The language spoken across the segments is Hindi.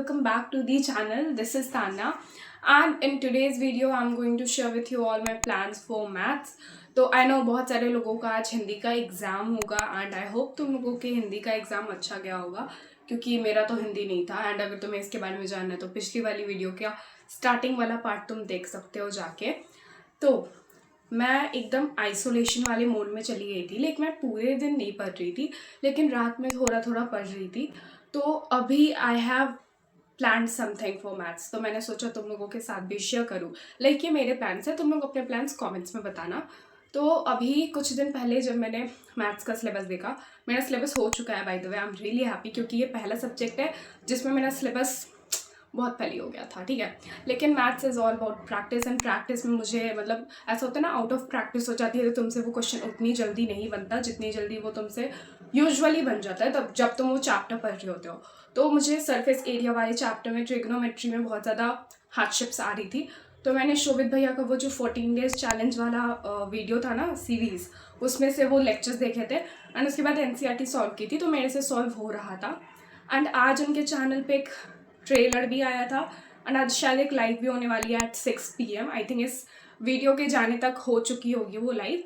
welcome back to the channel. This is Tanya, and in today's video I'm going to share with you all my plans for maths. तो आई नो बहुत सारे लोगों का आज हिंदी का एग्ज़ाम होगा एंड आई होप तुम लोगों के हिंदी का एग्ज़ाम अच्छा गया होगा, क्योंकि मेरा तो हिंदी नहीं था। एंड अगर तुम्हें इसके बारे में जानना है तो पिछली वाली वीडियो का स्टार्टिंग वाला पार्ट तुम देख सकते हो जाके। तो मैं एकदम आइसोलेशन वाले मोड में चली गई थी, लेकिन मैं पूरे दिन नहीं पढ़ रही थी, लेकिन रात में थोड़ा थोड़ा पढ़ रही थी। तो अभी I have plan something for maths, तो मैंने सोचा तुम लोगों के साथ भी शेयर करूँ। लाइक ये मेरे प्लान्स हैं, तुम लोग अपने प्लान्स कमेंट्स में बताना। तो अभी कुछ दिन पहले जब मैंने मैथ्स का सिलेबस देखा, मेरा सिलेबस हो चुका है by the way. I am really happy, क्योंकि ये पहला सब्जेक्ट है जिसमें मेरा सिलेबस बहुत पहले हो गया था, ठीक है। लेकिन maths is all about practice, and practice में मुझे मतलब ऐसा होता है ना, आउट ऑफ प्रैक्टिस हो जाती है तो तुमसे वो क्वेश्चन उतनी जल्दी नहीं बनता जितनी जल्दी वो तुमसे यूजुअली बन जाता है तब जब तुम वो चैप्टर पढ़ रहे होते हो। तो मुझे सरफेस एरिया वाले चैप्टर में ट्रिग्नोमेट्री में बहुत ज़्यादा हार्डशिप्स आ रही थी। तो मैंने शोभित भैया का वो जो 14 डेज चैलेंज वाला वीडियो था ना, सीरीज़, उसमें से वो लेक्चर्स देखे थे एंड उसके बाद एनसीईआरटी सॉल्व की थी, तो मेरे से सॉल्व हो रहा था। एंड आज उनके चैनल पे एक ट्रेलर भी आया था एंड आज शायद एक लाइव भी होने वाली है एट 6 PM। आई थिंक इस वीडियो के जाने तक हो चुकी होगी वो लाइव,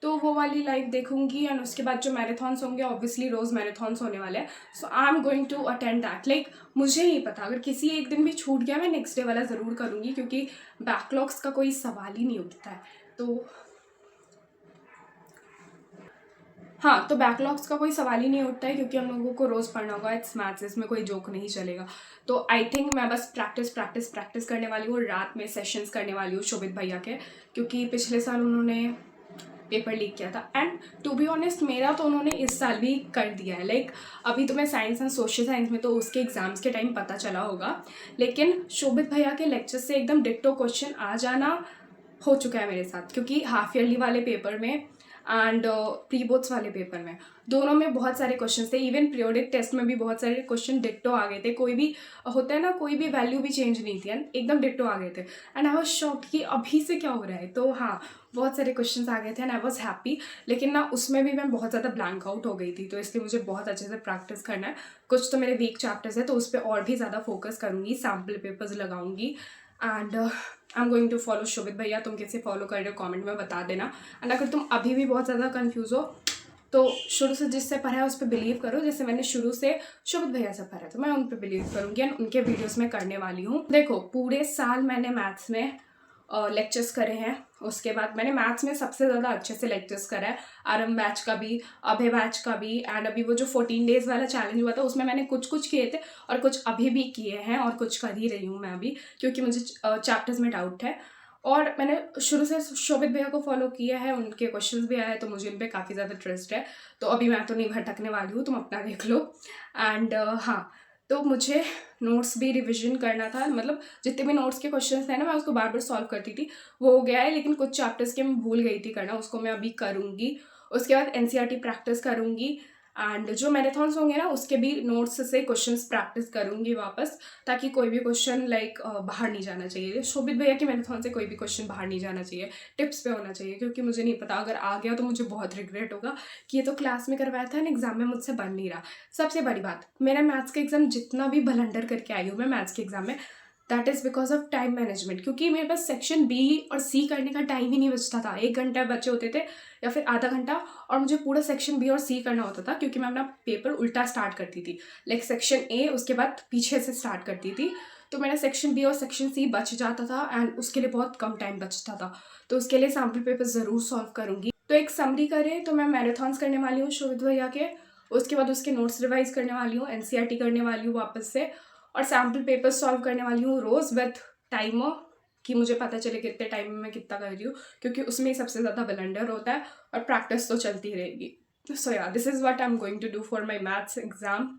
तो वो वाली लाइव देखूंगी। एंड उसके बाद जो मैराथन्स होंगे, ऑब्वियसली रोज़ मैराथन्स होने वाले हैं, so I am going to attend that. Like मुझे नहीं पता, अगर किसी एक दिन भी छूट गया मैं नेक्स्ट डे वाला ज़रूर करूँगी, क्योंकि बैकलॉग्स का कोई सवाल ही नहीं उठता है। तो हाँ, तो बैकलॉग्स का कोई सवाल ही नहीं उठता है, क्योंकि हम लोगों को रोज़ पढ़ना होगा। इट्स मैथ्स, इसमें कोई जोक नहीं चलेगा। तो आई थिंक मैं बस प्रैक्टिस करने वाली हूँ। रात में सेशंस करने वाली हूँ शोभित भैया के, क्योंकि पिछले साल उन्होंने पेपर लीक किया था एंड टू बी ऑनेस्ट मेरा तो उन्होंने इस साल भी कर दिया है। लाइक अभी तो मैं साइंस एंड सोशल साइंस में, तो उसके एग्जाम्स के टाइम पता चला होगा, लेकिन शोभित भैया के लेक्चर से एकदम डिट्टो क्वेश्चन आ जाना हो चुका है मेरे साथ, क्योंकि हाफ ईयरली वाले पेपर में एंड प्री बोर्ड्स वाले पेपर में दोनों में बहुत सारे क्वेश्चन थे। इवन पीरियोडिक टेस्ट में भी बहुत सारे क्वेश्चन डिट्टो आ गए थे। कोई भी होता है ना, कोई भी वैल्यू भी चेंज नहीं थी, एकदम डिट्टो आ गए थे। एंड आई वॉज शॉक्ड कि अभी से क्या हो रहा है। तो हाँ, बहुत सारे क्वेश्चन आ गए थे एंड आई वॉज हैप्पी, लेकिन ना उसमें भी मैं बहुत ज़्यादा ब्लैंक आउट हो गई थी। तो इसलिए मुझे बहुत अच्छे से प्रैक्टिस करना है। कुछ तो मेरे वीक चैप्टर्स है, तो उस पर और भी ज़्यादा फोकस करूँगी, सैम्पल पेपर्स लगाऊंगी and I am going to follow Shobhit भैया। तुम कैसे फॉलो कर रहे हो कमेंट में बता देना। एंड अगर तुम अभी भी बहुत ज़्यादा कंफ्यूज हो तो शुरू से जिससे पढ़ा है उस पर बिलीव करो। जैसे मैंने शुरू से शोभित भैया से पढ़ा है, तो मैं उन पर बिलीव करूँगी एंड उनके वीडियोस में करने वाली हूँ। देखो, पूरे साल मैंने मैथ्स में लेक्चर्स करे हैं। उसके बाद मैंने मैथ्स में सबसे ज़्यादा अच्छे से लेक्चर्स करा है, आरंभ बैच का भी, अभय बैच का भी, एंड अभी वो जो 14 डेज वाला चैलेंज हुआ था उसमें मैंने कुछ किए थे और कुछ अभी भी किए हैं और कुछ कर ही रही हूँ मैं अभी, क्योंकि मुझे चैप्टर्स में डाउट है। और मैंने शुरू से शोभित भैया को फॉलो किया है, उनके क्वेश्चंस भी आए हैं, तो मुझे उन पर काफ़ी ज़्यादा ट्रस्ट है। तो अभी मैं तो नहीं भटकने वाली हूँ, तुम अपना देख लो। एंड हाँ, तो मुझे नोट्स भी रिवीजन करना था। मतलब जितने भी नोट्स के क्वेश्चंस थे ना, मैं उसको बार बार सॉल्व करती थी, वो हो गया है। लेकिन कुछ चैप्टर्स के मैं भूल गई थी करना, उसको मैं अभी करूँगी। उसके बाद एनसीईआरटी प्रैक्टिस करूँगी एंड जो मैराथन्स होंगे ना, उसके भी नोट्स से क्वेश्चंस प्रैक्टिस करूँगी वापस, ताकि कोई भी क्वेश्चन लाइक बाहर नहीं जाना चाहिए। शोभित भैया के मैराथन से कोई भी क्वेश्चन बाहर नहीं जाना चाहिए, टिप्स पे होना चाहिए, क्योंकि मुझे नहीं पता अगर आ गया तो मुझे बहुत रिग्रेट होगा कि ये तो क्लास में करवाया था एंड एग्जाम में मुझसे बन नहीं रहा। सबसे बड़ी बात, मेरा मैथ्स का एग्जाम जितना भी ब्लंडर करके आई हूँ मैं मैथ्स के एग्जाम में, that is because of time management. क्योंकि मेरे पास सेक्शन बी और सी करने का टाइम ही नहीं बचता था। 1 घंटा बचे होते थे या फिर आधा घंटा, और मुझे पूरा सेक्शन बी और सी करना होता था, क्योंकि मैं अपना पेपर उल्टा स्टार्ट करती थी। लाइक सेक्शन ए उसके बाद पीछे से स्टार्ट करती थी, तो मेरा सेक्शन बी और सेक्शन सी बच जाता था एंड उसके लिए बहुत कम टाइम बचता था। तो उसके लिए सैम्पल पेपर ज़रूर सॉल्व करूँगी। तो एक समरी करें तो मैं मैराथन्स करने वाली हूँ शोभित भैया के, उसके बाद उसके नोट्स रिवाइज करने वाली हूँ, एनसीईआरटी करने वाली हूँ वापस से, और सैम्पल पेपर सॉल्व करने वाली हूँ रोज़ विथ टाइमर, कि मुझे पता चले कितने टाइम में मैं कितना कर रही हूँ, क्योंकि उसमें सबसे ज़्यादा ब्लंडर होता है और प्रैक्टिस तो चलती रहेगी। So yeah, this is what I am going to do for my maths exam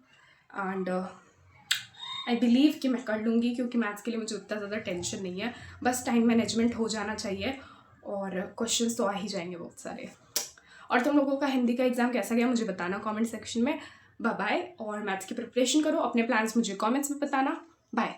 and I believe कि मैं कर लूँगी, क्योंकि मैथ्स के लिए मुझे उतना ज़्यादा टेंशन नहीं है। बस टाइम मैनेजमेंट हो जाना चाहिए और क्वेश्चंस तो आ ही जाएंगे बहुत सारे। और तुम लोगों का हिंदी का एग्ज़ाम कैसा गया मुझे बताना कमेंट सेक्शन में। बाय बाय, और मैथ्स की प्रिपरेशन करो। अपने प्लान्स मुझे कमेंट्स में बताना। बाय।